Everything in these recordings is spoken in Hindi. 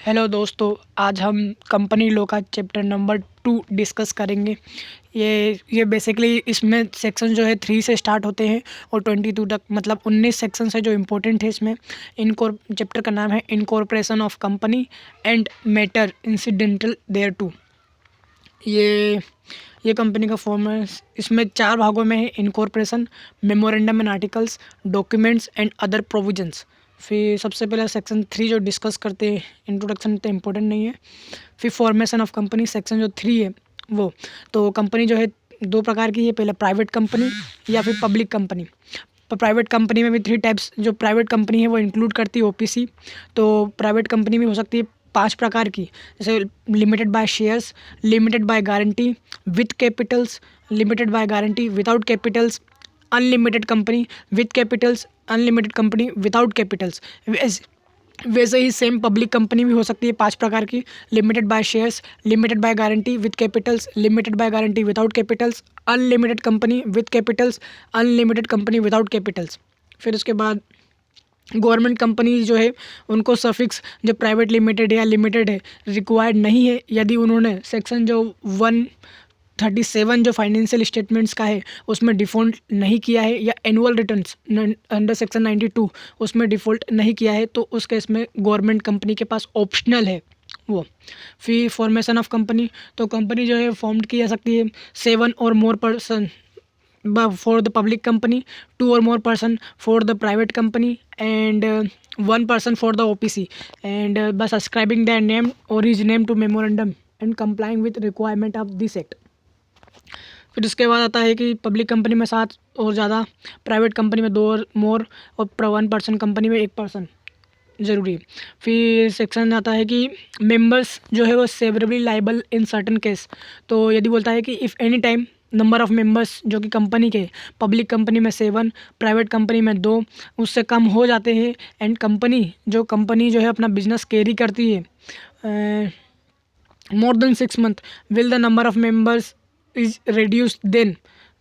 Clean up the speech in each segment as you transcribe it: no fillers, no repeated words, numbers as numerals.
हेलो दोस्तों, आज हम कंपनी लॉ का चैप्टर नंबर 2 डिस्कस करेंगे। ये बेसिकली इसमें सेक्शन जो है 3 से स्टार्ट होते हैं और 22 तक, मतलब 19 सेक्शन है जो इम्पोर्टेंट है इसमें। चैप्टर का नाम है incorporation of company and matter incidental thereto. ये कंपनी का फॉर्म है। इसमें 4 भागों में है: incorporation, memorandum and articles, documents and other provisions. फिर सबसे पहले सेक्शन 3 जो डिस्कस करते हैं, इंट्रोडक्शन इतना इंपॉर्टेंट नहीं है। फिर फॉर्मेशन ऑफ कंपनी सेक्शन जो 3 है वो, तो कंपनी जो है 2 प्रकार की है, पहले प्राइवेट कंपनी या फिर पब्लिक कंपनी। प्राइवेट कंपनी में भी 3 टाइप्स जो प्राइवेट कंपनी है वो इंक्लूड करती है ओपीसी। तो प्राइवेट कंपनी भी हो सकती है 5 प्रकार की, जैसे limited by shares, limited by guarantee with Capitals, limited by guarantee without Capitals, unlimited company with Capitals, unlimited company without Capitals. वैसे ही सेम पब्लिक कंपनी भी हो सकती है 5 प्रकार की: limited by shares, limited by guarantee with Capitals, limited by guarantee without Capitals, unlimited company with Capitals, unlimited company without Capitals. फिर उसके बाद गवर्नमेंट कंपनी जो है उनको सफिक्स जो प्राइवेट लिमिटेड या लिमिटेड है रिक्वायर्ड नहीं है, यदि उन्होंने सेक्शन जो 137 जो फाइनेंशियल स्टेटमेंट्स का है उसमें डिफ़ॉल्ट नहीं किया है, या एनुअल रिटर्न्स अंडर सेक्शन 92 उसमें डिफ़ॉल्ट नहीं किया है, तो उस केस में गवर्नमेंट कंपनी के पास ऑप्शनल है वो। फिर फॉर्मेशन ऑफ कंपनी, तो कंपनी जो है फॉर्म की जा सकती है 7 और more person for the public company, 2 और more person for the private company, and 1 person for the OPC, and by subscribing their name or his name to memorandum and complying with requirement of this act। फिर उसके बाद आता है कि पब्लिक कंपनी में 7 और ज़्यादा, प्राइवेट कंपनी में 2 और मोर, और 1 person कंपनी में 1 person ज़रूरी है। फिर सेक्शन आता है कि मेंबर्स जो है वो सेवरेबली लाइबल इन सर्टन केस। तो यदि बोलता है कि if any time number of members जो कि कंपनी के, पब्लिक कंपनी में 7, प्राइवेट कंपनी में 2, उससे कम हो जाते हैं, एंड कंपनी जो है अपना बिजनेस कैरी करती है more than 6 month, will the number of members is reduced then.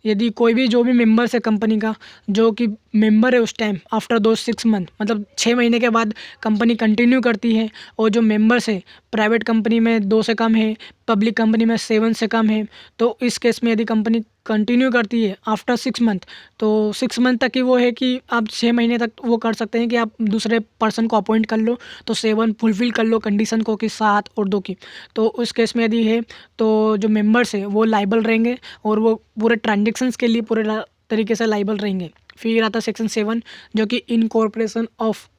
यदि कोई भी जो भी मेंबर्स है कंपनी का, जो कि मेंबर है उस टाइम आफ्टर दो 6 month, मतलब 6 महीने के बाद कंपनी कंटिन्यू करती है, और जो मेंबर्स है प्राइवेट कंपनी में 2 से कम है, पब्लिक कंपनी में 7 से कम है, तो इस केस में यदि कंपनी कंटिन्यू करती है आफ्टर 6 month, तो 6 month तक ही वो है कि आप 6 महीने तक वो कर सकते हैं कि आप दूसरे पर्सन को अपॉइंट कर लो, तो 7 फुलफिल कर लो कंडीशन को कि 7 और 2 की। तो उस केस में यदि है तो जो मेंबर्स है वो लाइबल रहेंगे, और वो पूरे ट्रांजेक्शन्स के लिए पूरे तरीके से लाइबल रहेंगे। फिर आता है सेक्शन 7 जो कि इनकॉर्पोरेशन ऑफ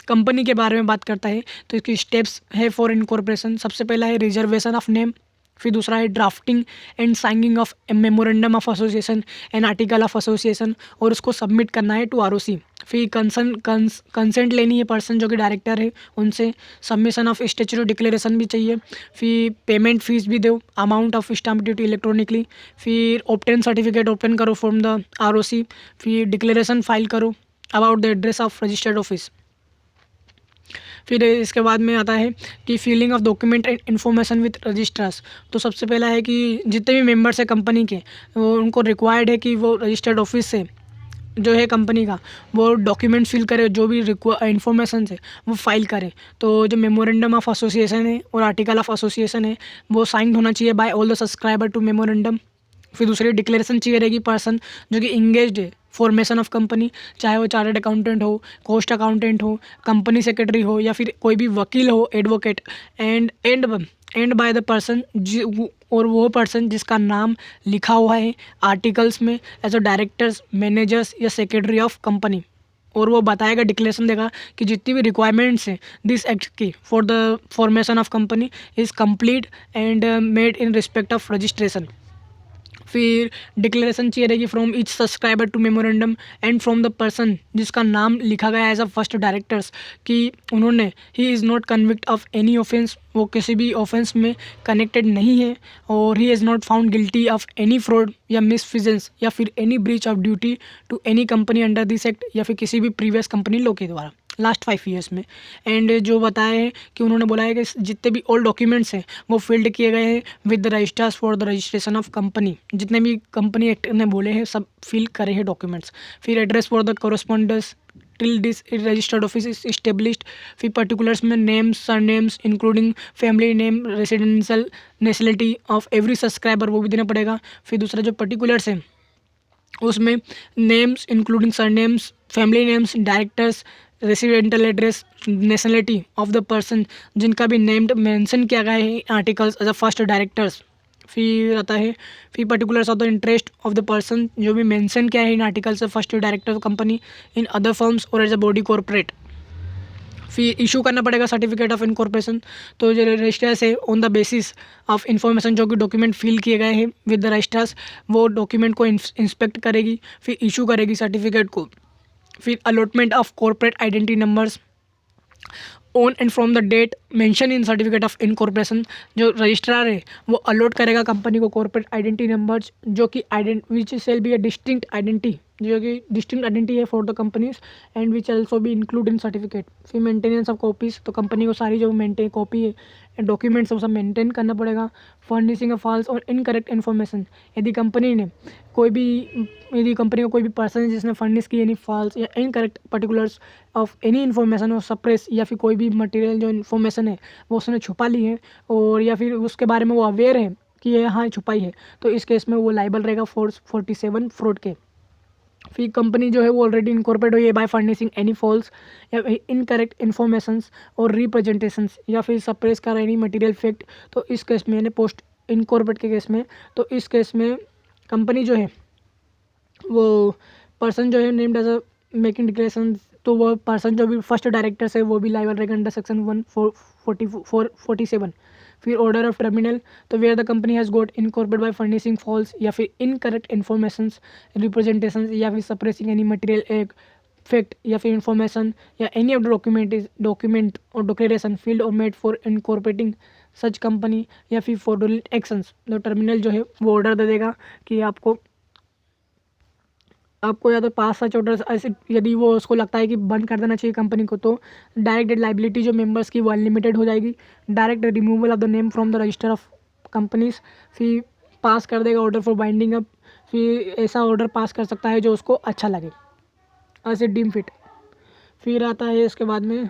कंपनी के बारे में बात करता है। तो इसकी स्टेप्स है फॉर इनकॉर्पोरेशन। सबसे पहला है रिजर्वेशन ऑफ नेम, फिर दूसरा है drafting and signing off memorandum of association and article of association, और उसको सबमिट करना है टू आरओसी। फिर कंसेंट लेनी है पर्सन जो कि डायरेक्टर है उनसे, सबमिशन ऑफ स्टेचुटरी डिक्लेरेशन भी चाहिए, फिर पेमेंट फीस भी दो, amount of stamp duty electronically, फिर ऑब्टेन सर्टिफिकेट ओपन करो फ्रॉम द आरओसी, फिर डिक्लेरेशन फाइल करो about the address of registered office. फिर इसके बाद में आता है कि filing of document and information with registrars. तो सबसे पहला है कि जितने भी मेंबर्स हैं कंपनी के, वो उनको रिक्वायर्ड है कि वो रजिस्टर्ड ऑफिस से जो है कंपनी का वो डॉक्यूमेंट फिल करे, जो भी इन्फॉर्मेशन है वो फाइल करें। तो जो मेमोरेंडम ऑफ एसोसिएशन है और आर्टिकल ऑफ एसोसिएशन है वो साइन होना चाहिए by all the subscriber to memorandum. फिर दूसरी डिक्लेरेशन चाहिए रहेगी पर्सन जो कि इंगेज्ड है फॉर्मेशन ऑफ कंपनी, चाहे वो चार्टर्ड अकाउंटेंट हो, कॉस्ट अकाउंटेंट हो, कंपनी सेक्रेटरी हो, या फिर कोई भी वकील हो, advocate, and by the person और वो पर्सन जिसका नाम लिखा हुआ है आर्टिकल्स में एज अ डायरेक्टर्स, मैनेजर्स या सेक्रेटरी ऑफ कंपनी। और वो बताएगा, डिक्लेरेशन देगा कि जितनी भी रिक्वायरमेंट्स हैं दिस एक्ट की for the formation of company is complete and made in respect of registration. फिर डिक्लेरेशन चाहिए रहेगी from each subscriber to memorandum and from the person जिसका नाम लिखा गया एज अ फर्स्ट डायरेक्टर्स, कि उन्होंने ही is not convict of any offence, वो किसी भी ऑफेंस में कनेक्टेड नहीं है, और ही is not found guilty of any fraud या मिसफिजेंस या फिर any breach of duty to any company under this act, या फिर किसी भी प्रीवियस कंपनी लॉ के द्वारा लास्ट 5 years में। एंड जो बताया है कि उन्होंने बोला है कि जितने भी ओल्ड डॉक्यूमेंट्स हैं वो फील्ड किए गए हैं with the registers for the registration of company, जितने भी कंपनी एक्ट ने बोले हैं सब फिल करे हैं डॉक्यूमेंट्स। फिर address for the correspondence till this registered office is established. फिर पर्टिकुलर्स में names, surnames including family name, residential nationality of every subscriber, वो भी देना पड़ेगा। फिर दूसरा जो पर्टिकुलर्स है उसमें names including surnames, family names, directors, residential address, nationality of the person जिनका भी नेम्ड मेंशन किया गया है articles as a first directors. फिर आता है फिर particulars of the interest of the person जो भी मेंशन किया है इन आर्टिकल्स से first director of company in other firms और एज अ बॉडी कॉर्पोरेट। फिर इशू करना पड़ेगा सर्टिफिकेट ऑफ इनकॉर्पोरेशन। तो जो रजिस्ट्रार्स है on the basis of information जो कि डॉक्यूमेंट फिल किए गए हैं विद द रजिस्ट्रार्स, वो डॉक्यूमेंट को इंस्पेक्ट करेगी, फिर इशू करेगी सर्टिफिकेट को। फिर allotment of corporate identity numbers on and from the date mention in certificate of incorporation, जो रजिस्ट्रार है वो अलॉट करेगा कंपनी को कॉर्पोरेट आइडेंटिटी नंबर्स जो कि which shall be a distinct identity, जो कि डिस्टिंक्ट आइडेंटिटी है for the companies and which also भी इंक्लूड इन सर्टिफिकेट। फिर मेंटेनेंस ऑफ कॉपीज, तो कंपनी को सारी जो मेंटेन कॉपी है डॉक्यूमेंट्स वो सब मेंटेन करना पड़ेगा। फर्निशिंग अ फॉल्स और इनकरेक्ट इन्फॉर्मेशन, यदि कंपनी को कोई भी पर्सन है जिसने फर्निश की एनी फॉल्स या incorrect particulars of any information और सप्रेस, या फिर कोई भी मटेरियल जो इन्फॉर्मेशन है वो उसने छुपा ली है और या फिर उसके बारे में वो अवेयर है कि ये हाँ छुपाई है, तो इस केस में वो लाइबल रहेगा 447 फ्रॉड के। फिर कंपनी जो है वो ऑलरेडी इनकॉर्पोरेट हुई है बाय फर्निशिंग एनी फॉल्स या इनकरेक्ट इन्फॉर्मेशंस और रिप्रेजेंटेशंस या फिर सप्रेस कर एनी मटेरियल फैक्ट, तो इस केस में यानी पोस्ट इनकॉर्पोरेट के केस में, तो इस केस में कंपनी जो है वो पर्सन जो है named as a making declaration, तो वो पर्सन जो भी फर्स्ट डायरेक्टर है वो भी लाइबल रहेगा अंडर सेक्शन 147। फिर ऑर्डर ऑफ टर्मिनल, तो where the company has got incorporate by furnishing false या फिर इनकरेक्ट इन्फॉर्मेशंस, रिप्रेजेंटेशंस या फिर सप्रेसिंग एनी मटेरियल एक फैक्ट या फिर इन्फॉर्मेशन या एनी ऑफ द डॉक्यूमेंट और डिक्लेरेशन फील्ड और made for incorporating such company या फिर फ्रॉडुलेंट एक्शंस, तो टर्मिनल जो है वो ऑर्डर दे देगा कि आपको या तो पास सच ऑर्डर ऐसे, यदि वो उसको लगता है कि बंद कर देना चाहिए कंपनी को, तो डायरेक्ट लाइबिलिटी जो मेंबर्स की वो अनलिमिटेड हो जाएगी। Direct removal of the name from the register of companies, फिर पास कर देगा ऑर्डर फॉर बाइंडिंग अप, फिर ऐसा ऑर्डर पास कर सकता है जो उसको अच्छा लगे ऐसे डीम फिट। फिर आता है इसके बाद में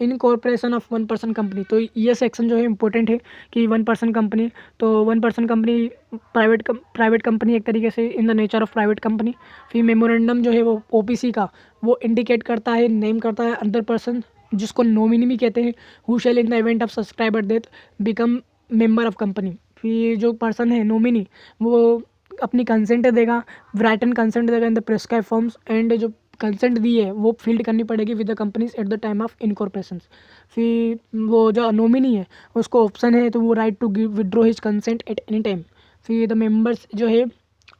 इनकॉर्पोरेशन ऑफ 1 पर्सन कंपनी, तो ये सेक्शन जो है इंपॉर्टेंट है कि 1 पर्सन कंपनी, तो 1 पर्सन कंपनी प्राइवेट कंपनी एक तरीके से in the nature of private company. फिर मेमोरेंडम जो है वो ओपीसी का वो इंडिकेट करता है, नेम करता है अदर पर्सन जिसको नॉमिनी भी कहते हैं, who shell in the event of subscriber death become member of company. फिर जो पर्सन है नॉमिनी वो अपनी कंसेंट देगा, राइटन कंसेंट देगा in the prescribe forms, and जो कंसेंट दी है वो फील्ड करनी पड़ेगी with the companies at the time of incorporation. फिर वो जो नॉमिनी है उसको ऑप्शन है तो वो right to give withdraw his consent at any time. फिर द मेंबर्स जो है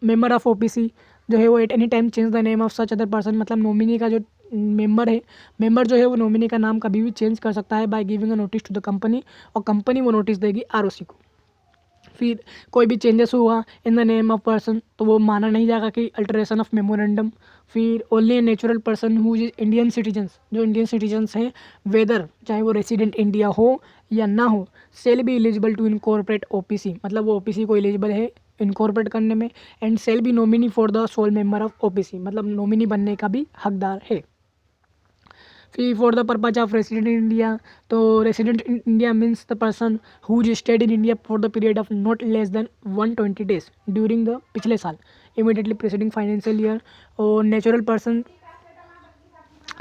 मेंबर ऑफ ओपीसी जो है वो at any time change the name of such other person, मतलब नॉमिनी का जो मेंबर जो है वो नॉमिनी का नाम कभी भी चेंज कर सकता है by giving a notice to the company, और कंपनी वो नोटिस देगी आरओसी को। फिर कोई भी चेंजेस हुआ in the name of person तो वो माना नहीं जाएगा कि अल्टरेशन ऑफ मेमोरेंडम। फिर only natural person who is Indian citizens, जो इंडियन सिटीजन्स हैं वेदर चाहे वो रेसिडेंट इंडिया हो या ना हो, shall be eligible to incorporate OPC, मतलब वो ओपीसी को एलिजिबल है इनकॉर्पोरेट करने में, and shall be nominee for the sole member of OPC, मतलब नॉमिनी बनने का भी हकदार है। फिर for the purpose of resident in India, तो resident in India means the person who stayed in India for the period of not less than 120 days during the पिछले साल इमीडिएटली प्रीसीडिंग फाइनेंशियल ईयर। और natural person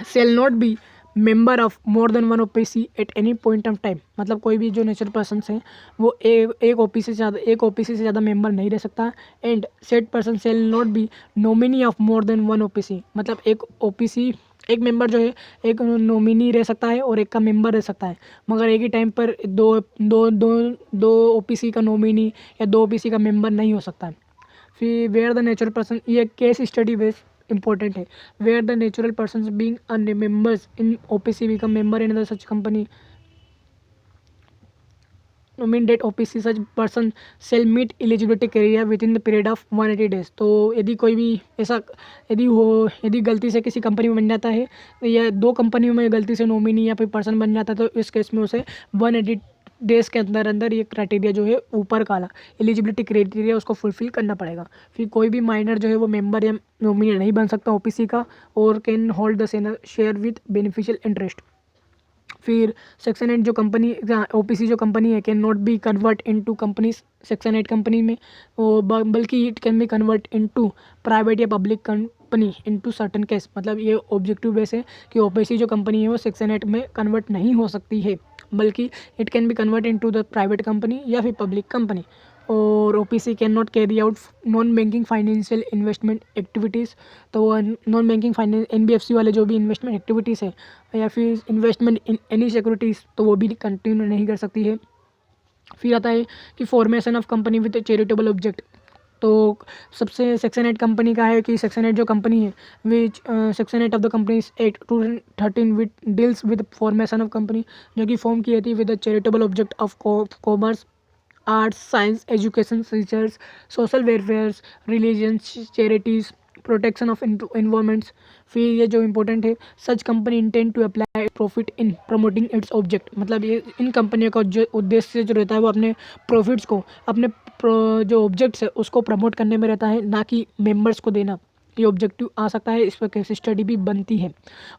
shall not be member of more than 1 OPC at any point of time, मतलब कोई भी जो नेचुरल पर्सन हैं वो एक ओपीसी से ज़्यादा मेंबर नहीं रह सकता। And said person shall not be nominee of more than 1 OPC, मतलब एक मेंबर जो है एक नॉमिनी रह सकता है और एक का मेंबर रह सकता है, मगर एक ही टाइम पर दो ओपीसी का नॉमिनी या 2 ओपीसी का मेंबर नहीं हो सकता है। फिर वेयर द नेचुरल पर्सन, ये केस स्टडी बेस इंपॉर्टेंट है, where the natural person being a members in OPC become member in the such company nominate OPC such person shall meet eligibility criteria within the period of 180 days। तो यदि कोई भी ऐसा यदि गलती से किसी कंपनी में बन जाता है या 2 कंपनियों में गलती से नॉमिनी या फिर पर्सन बन जाता है तो इस केस में उसे 180 देश के अंदर अंदर ये क्राइटेरिया जो है ऊपर काला एलिजिबिलिटी क्राइटेरिया उसको फुलफिल करना पड़ेगा। फिर कोई भी माइनर जो है वो मेंबर या नॉमिनी नहीं बन सकता ओपीसी का, और can hold the share with beneficial interest. फिर सेक्शन 8 जो कंपनी ओपीसी जो कंपनी है can not be convert into companies section 8 company में, बल्कि it can be convert into private या public company into certain case. मतलब ये ऑब्जेक्टिव बेस है कि ओपीसी जो कंपनी है वो सेक्शन 8 में कन्वर्ट नहीं हो सकती है, बल्कि it can be convert into the private company या फिर पब्लिक कंपनी। और OPC can not carry out non banking financial investment activities. तो वो नॉन बैंकिंग फाइनेंस एनबीएफसी वाले जो भी इन्वेस्टमेंट एक्टिविटीज़ है या फिर इन्वेस्टमेंट इन एनी सिक्योरिटीज़, तो वो भी कंटिन्यू नहीं कर सकती है। फिर आता है कि formation of company with charitable object. तो सबसे सेक्शन 8 कंपनी का है कि सेक्शन 8 जो कंपनी है which section 8 of the companies 8-13 with deals with formation of company, जो कि फॉर्म की थी with the charitable object of commerce, arts, science, education, research, social welfare, religions, charities, protection of environments. फिर ये जो इंपॉर्टेंट है, such company intend to apply profit in promoting its object. मतलब ये इन कंपनियों का जो उद्देश्य जो रहता है वो अपने प्रॉफिट्स को, अपने जो ऑब्जेक्ट्स है उसको प्रमोट करने में रहता है, ना कि मेंबर्स को देना। ये ऑब्जेक्टिव आ सकता है, इस पर केस स्टडी भी बनती है।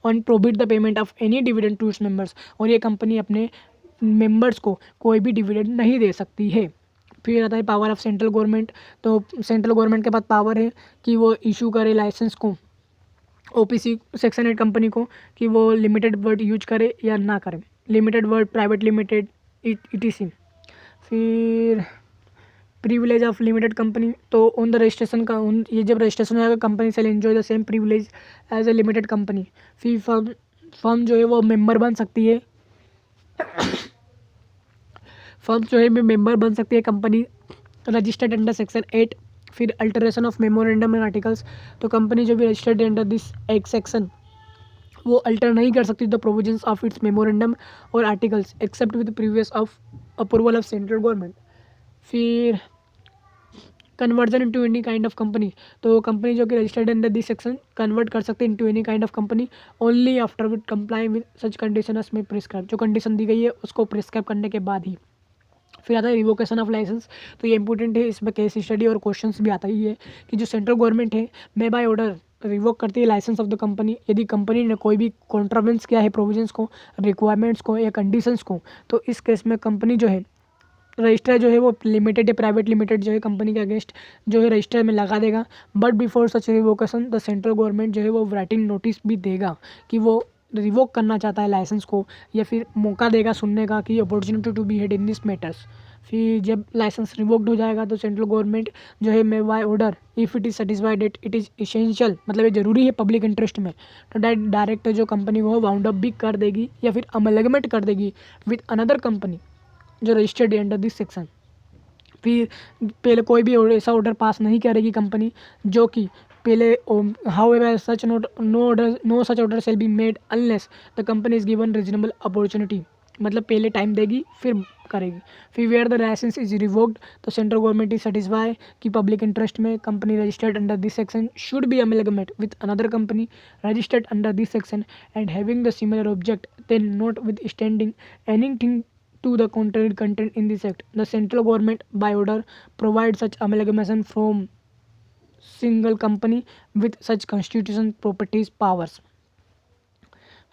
On prohibit the payment of any dividend to its members. और ये कंपनी अपने मेंबर्स को कोई भी डिविडेंड नहीं दे सकती है। फिर आता है पावर ऑफ सेंट्रल गवर्नमेंट। तो सेंट्रल गवर्नमेंट के पास पावर है कि वो इशू करे लाइसेंस को ओपीसी सेक्शन 8 कंपनी को, कि वो लिमिटेड वर्ड यूज करे या ना करे, limited word, private limited, etc. फिर प्रिविलेज ऑफ लिमिटेड कंपनी। तो ऑन द रजिस्ट्रेशन का ये जब रजिस्ट्रेशन हो जाएगा कंपनी से enjoy the same privilege as a limited company. फिर फर्म जो है वो मेंबर बन सकती है, फर्म जो है मेंबर बन सकती है कंपनी रजिस्टर्ड अंडर सेक्शन 8। फिर alteration of memorandum and articles. तो कंपनी जो भी रजिस्टर्ड अंडर दिस एक सेक्शन वो अल्टर नहीं कर सकती the provisions of its memorandum और articles except with previous of approval of central government. फिर conversion into any kind of company. तो कंपनी जो कि registered under this section convert कर सकते हैं into any kind of company only after with comply with such condition में प्रिस्क्राइब। जो कंडीशन दी गई है उसको प्रिस्क्राइब करने के बाद ही। फिर आता है रिवोकेशन ऑफ लाइसेंस। तो ये इंपॉर्टेंट है, इसमें केस स्टडी और क्वेश्चंस भी आता ही है कि जो सेंट्रल गवर्नमेंट है मे बाय ऑर्डर रिवोक करती है लाइसेंस ऑफ द कंपनी यदि कंपनी ने कोई भी कॉन्ट्रावेंस किया है प्रोविजंस को, रिक्वायरमेंट्स को या कंडीशंस को। तो इस केस में कंपनी जो है रजिस्टर जो है वो लिमिटेड या प्राइवेट लिमिटेड जो है कंपनी के अगेंस्ट जो है रजिस्टर में लगा देगा। But before such revocation the central government जो है वो राइटिंग नोटिस भी देगा कि वो रिवोक करना चाहता है लाइसेंस को, या फिर मौका देगा सुनने का कि opportunity to be heard in this matters. फिर जब लाइसेंस रिवोक्ड हो जाएगा तो सेंट्रल गवर्नमेंट जो है may by order if it is satisfied it is essential, मतलब ये ज़रूरी है पब्लिक इंटरेस्ट में, तो डायरेक्ट जो कंपनी को वाउंड अप भी कर देगी या फिर अमेलगमेंट कर देगी विद अनदर कंपनी जो रजिस्टर्ड अंडर दिस सेक्शन। फिर पहले कोई भी ऐसा ऑर्डर पास नहीं करेगी कंपनी जो कि पहले however such no such order shall be made unless the company is given reasonable opportunity. मतलब पहले टाइम देगी फिर करेगी। फिर where the licence is revoked तो सेंट्रल गवर्नमेंट इज सेटिस्फाई कि पब्लिक इंटरेस्ट में company registered under this section should be amalgamate with another company registered under this section and having the similar object then notwithstanding anything to the contrary content in this act. The central government by order provides such amalgamation from single company with such constitution properties powers.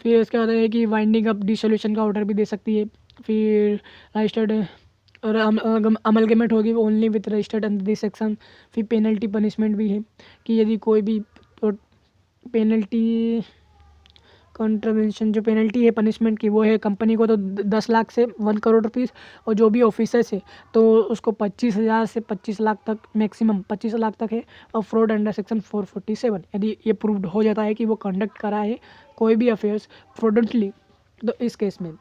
फिर इसके बाद है कि वाइंडिंग अप डिसोल्यूशन का ऑर्डर भी दे सकती है। फिर रजिस्टर्ड और अमलगमेंट होगी only with registered under this section. फिर पेनल्टी पनिशमेंट भी है कि यदि कोई भी पेनल्टी कॉन्ट्रवेंशन जो पेनल्टी है पनिशमेंट की वो है कंपनी को तो 10 लाख से 1 करोड़ रुपीस, और जो भी ऑफिसर्स है तो उसको 25,000 से 25 लाख तक, मैक्सिमम 25 लाख तक है। और फ्रॉड अंडर सेक्शन 447 यदि ये प्रूव्ड हो जाता है कि वो कंडक्ट करा है कोई भी अफेयर्स फ्रॉडुलेंटली, तो इस केस में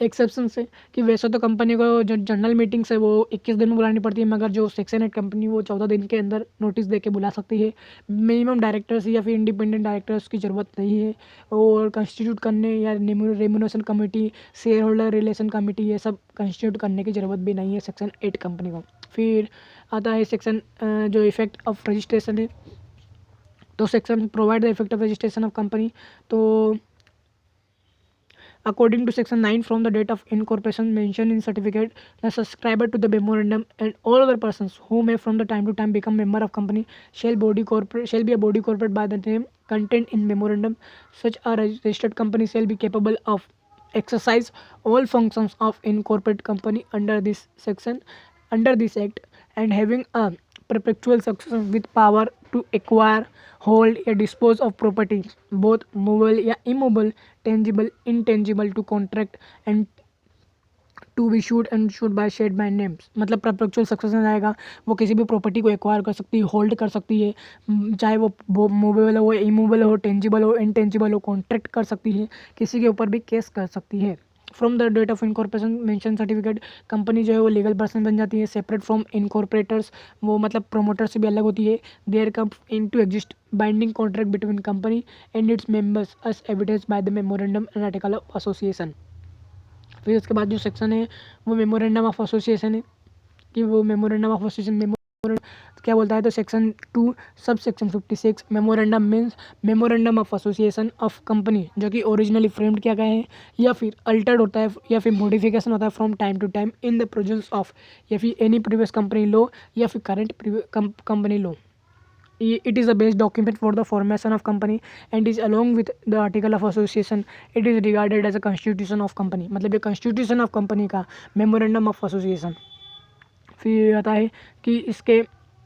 एक्सेप्शन से कि वैसे तो कंपनी को जो जनरल मीटिंग्स है वो 21 दिन में बुलानी पड़ती है, मगर जो सेक्शन 8 कंपनी वो 14 दिन के अंदर नोटिस देके बुला सकती है। मिनिमम डायरेक्टर्स या फिर इंडिपेंडेंट डायरेक्टर्स की ज़रूरत नहीं है, और कंस्टिट्यूट करने या remuneration committee, share holder relation committee, ये सब कंस्टिट्यूट करने की ज़रूरत भी नहीं है सेक्शन 8 कंपनी को। फिर आता है सेक्शन जो इफेक्ट ऑफ रजिस्ट्रेशन है। तो section provide the effect of registration of company. तो According to section 9, from the date of incorporation mentioned in certificate, the subscriber to the memorandum and all other persons who may from the time to time become member of company shall be a body corporate by the name contained in memorandum. Such a registered company shall be capable of exercise all functions of incorporated company under this section, under this act, and having a perpetual succession with power to acquire, hold या dispose of property both movable या immovable, tangible, intangible, to contract and to be sued and sued by sued by names. मतलब परपेचुअल सक्सेशन आएगा, वो किसी भी प्रॉपर्टी को एक्वायर कर सकती है, होल्ड कर सकती है, चाहे वो मूवेबल हो, इमूवेबल हो, टेंजिबल हो, इनटेंजिबल हो, कॉन्ट्रैक्ट कर सकती है, किसी के ऊपर भी केस कर सकती है। From the date of incorporation mention certificate, company जो है वो लीगल पर्सन बन जाती है, सेपरेट फ्रॉम इनकॉर्पोरेटर्स, वो मतलब प्रोमोटर से भी अलग होती है। There come into exist binding contract between company and its members as evidence by the memorandum and article of association. फिर उसके बाद जो सेक्शन है वो मेमोरेंडम ऑफ एसोसिएशन है, कि वो मेमोरेंडम ऑफ एसोसिएशन क्या बोलता है। तो section 2 sub section 56 memorandum means memorandum of association of company, जो कि ओरिजिनली फ्रेम्ड किया गया है या फिर अल्टर्ड होता है या फिर मॉडिफिकेशन होता है from time to time in the provisions of या फिर एनी प्रीवियस कंपनी लॉ या फिर current company law. It is a base document for the formation of company and is along with the article of association it is regarded as a constitution of company। मतलब ये constitution of company का memorandum of association। फिर आता है कि इसके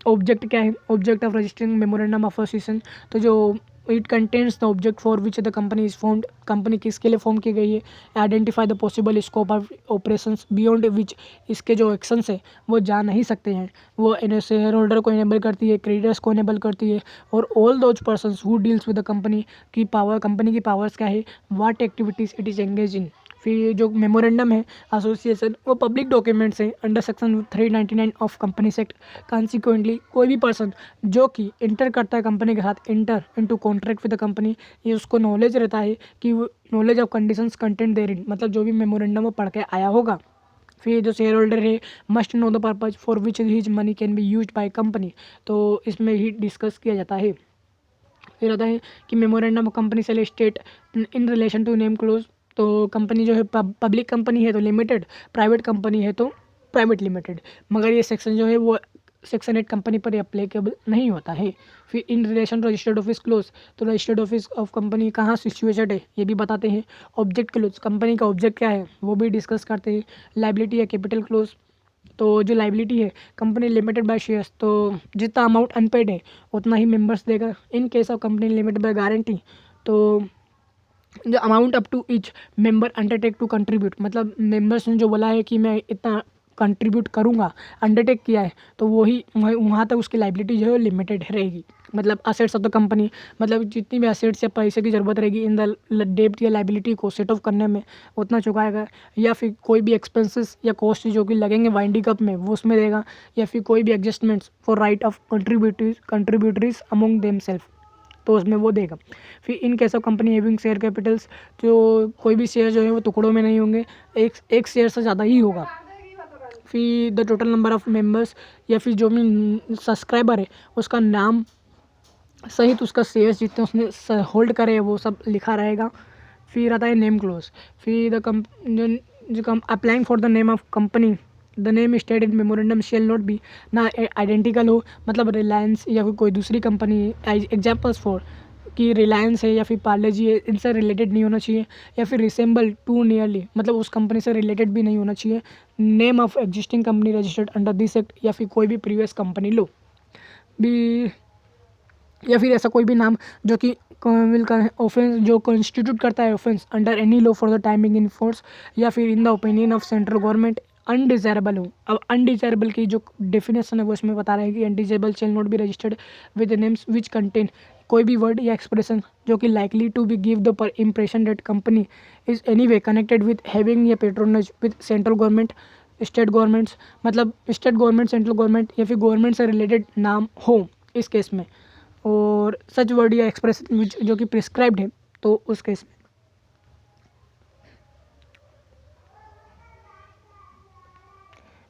ऑब्जेक्ट क्या है, object of registering memorandum of association. तो जो it contains the object for which the company is formed, company किसके लिए फॉर्म की गई है, identify the possible scope of operations beyond which, इसके जो एक्शंस है वो जा नहीं सकते हैं, वो शेयर होल्डर को इनेबल करती है, क्रेडिटर्स को इनेबल करती है, और all those persons who deals with the company की पावर, कंपनी की पावर्स क्या है, what activities it is engage in. फिर जो मेमोरेंडम है एसोसिएशन वो पब्लिक डॉक्यूमेंट्स है under section 399 of companies act. Consequently कोई भी पर्सन जो कि इंटर करता है कंपनी के साथ, enter into contract with the company, ये उसको नॉलेज रहता है कि वो knowledge of conditions content therein, मतलब जो भी मेमोरेंडम वो पढ़ के आया होगा। फिर जो शेयर होल्डर है must know the purpose for which his money can be use by company, तो इसमें ही डिस्कस किया जाता है। फिर आता है कि memorandum of company shall state in relation to name clause. तो कंपनी जो है पब्लिक कंपनी है तो लिमिटेड, प्राइवेट कंपनी है तो प्राइवेट लिमिटेड, मगर ये सेक्शन जो है वो सेक्शन 8 कंपनी पर अप्लीकेबल नहीं होता है। फिर in relation registered office close, तो रजिस्टर्ड ऑफिस ऑफ कंपनी कहाँ सिचुएटेड है ये भी बताते हैं। ऑब्जेक्ट क्लोज, कंपनी का ऑब्जेक्ट क्या है वो भी डिस्कस करते हैं। लाइबिलिटी या कैपिटल क्लोज, तो जो लाइबिलिटी है कंपनी लिमिटेड बाय शेयर्स, तो जितना अमाउंट अनपेड है उतना ही मेंबर्स देगा। In case of company limited by guarantee, तो जो amount up to each member undertake to contribute, मतलब मेंबर्स ने जो बोला है कि मैं इतना कंट्रीब्यूट करूँगा, अंडरटेक किया है, तो वही वहाँ तक उसकी लाइबिलिटी जो है लिमिटेड रहेगी। मतलब असेट्स ऑफ द कंपनी, मतलब जितनी भी असेट्स या पैसे की ज़रूरत रहेगी इन द डेब्ट या लाइबिलिटी को सेट ऑफ करने में उतना चुकाएगा, या फिर कोई भी एक्सपेंसेस या कॉस्ट जो कि लगेंगे वाइंडिंग अप में वो उसमें देगा, या फिर कोई भी adjustments for right of contributories among themselves, तो उसमें वो देगा। फिर in case of company having share capitals, जो कोई भी शेयर जो है वो टुकड़ों में नहीं होंगे, एक शेयर से ज़्यादा ही होगा। फिर the total number of members, या फिर जो भी सब्सक्राइबर है उसका नाम सहित उसका शेयर्स जितने उसने होल्ड करे वो सब लिखा रहेगा। फिर आता है नेम क्लोज। फिर जो applying for the name of company, the name state in memorandum shell not B ना आइडेंटिकल हो, मतलब रिलायंस या फिर कोई दूसरी कंपनी, एग्जाम्पल्स फॉर कि रिलायंस है या फिर पार्ले जी है, इनसे रिलेटेड नहीं होना चाहिए, या फिर रिसेंबल टू नियरली, मतलब उस कंपनी से रिलेटेड भी नहीं होना चाहिए। Name of existing company registered under this act, या फिर कोई भी प्रीवियस कंपनी लो भी, या फिर ऐसा कोई भी नाम जो कि ऑफेंस जो कॉन्स्टिट्यूट करता है offence under any law for the timing in force, या फिर in the opinion of central government undesirable हो। अब अनडिजायरेबल की जो डेफिनेशन है वो इसमें बता रहे हैं कि undesirable shall not be registered with names which contain, कोई भी वर्ड या एक्सप्रेशन जो कि likely to be give the पर impression that company is any way connected with having या patronage with central government, state governments, मतलब स्टेट गवर्नमेंट, सेंट्रल गवर्नमेंट या फिर गवर्नमेंट से रिलेटेड नाम हो इस केस में, और सच वर्ड या एक्सप्रेशन जो कि प्रिस्क्राइब्ड है तो उस केस में।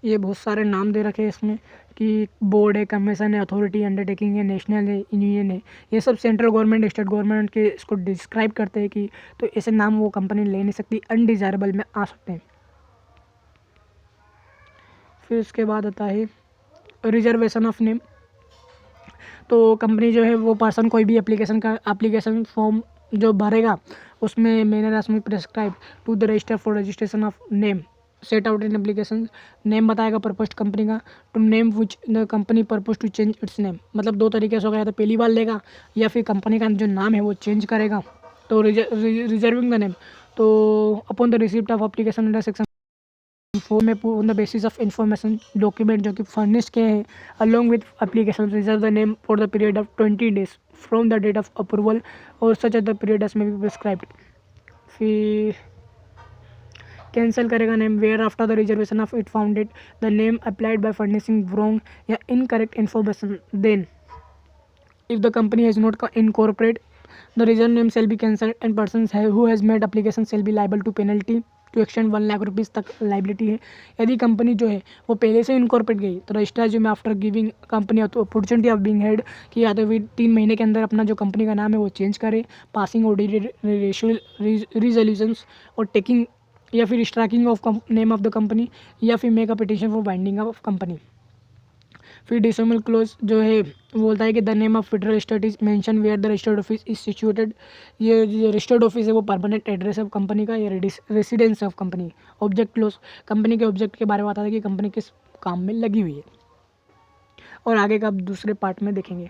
ये बहुत सारे नाम दे रखे हैं इसमें कि बोर्ड है, कमीशन है, अथॉरिटी, अंडरटेकिंग है, नेशनल है, यूनियन है। ये सब सेंट्रल गवर्नमेंट, स्टेट गवर्नमेंट के इसको डिस्क्राइब करते हैं कि तो ऐसे नाम वो कंपनी ले नहीं सकती, अनडिजायरेबल में आ सकते हैं। फिर उसके बाद आता है रिजर्वेशन ऑफ नेम। तो कंपनी जो है वो पर्सन कोई भी एप्लीकेशन फॉर्म जो भरेगा उसमें मैनर एज में prescribe to the register for registration of name set out in application. Name बताएगा पर्पज कंपनी का, to name which the company purpose to change its name. मतलब दो तरीके से होगा, या तो पहली बार लेगा या फिर कंपनी का जो नाम है वो चेंज करेगा। तो रिजर्विंग द नेम, तो upon the receipt of application under section 4 में on the basis of information document जो कि फर्निश किए हैं along with application reserve the name for the period of 20 days from the date of approval और such at the period as में बी प्रिस्क्राइब्ड। फिर कैंसिल करेगा name where after the reservation of it founded the name applied by furnishing wrong या incorrect information. Then if the company has not incorporate the reserved name shall be cancelled and persons who has made application shall be liable to penalty to extend 1 lakh rupees तक लाइबिलिटी है। यदि कंपनी जो है वो पहले से इनकॉर्पोरेट गई तो रजिस्ट्रार जो में after giving company opportunity of being head कि या तो फिर 3 महीने के अंदर अपना जो कंपनी का नाम है वो चेंज करे, पासिंग ऑडिटेड रिजोल्यूशंस और टेकिंग या फिर striking of name of the company या फिर make a petition for binding of company. फिर डिसोमल क्लोज जो है वो बोलता है कि the name of federal state is mention where the registered office is situated. ये जो रजिस्टर्ड ऑफिस है वो परमानेंट एड्रेस ऑफ कंपनी का या residence of company. Object close company के ऑब्जेक्ट के बारे में बताता है कि कंपनी किस काम में लगी हुई है, और आगे का आप दूसरे पार्ट में देखेंगे।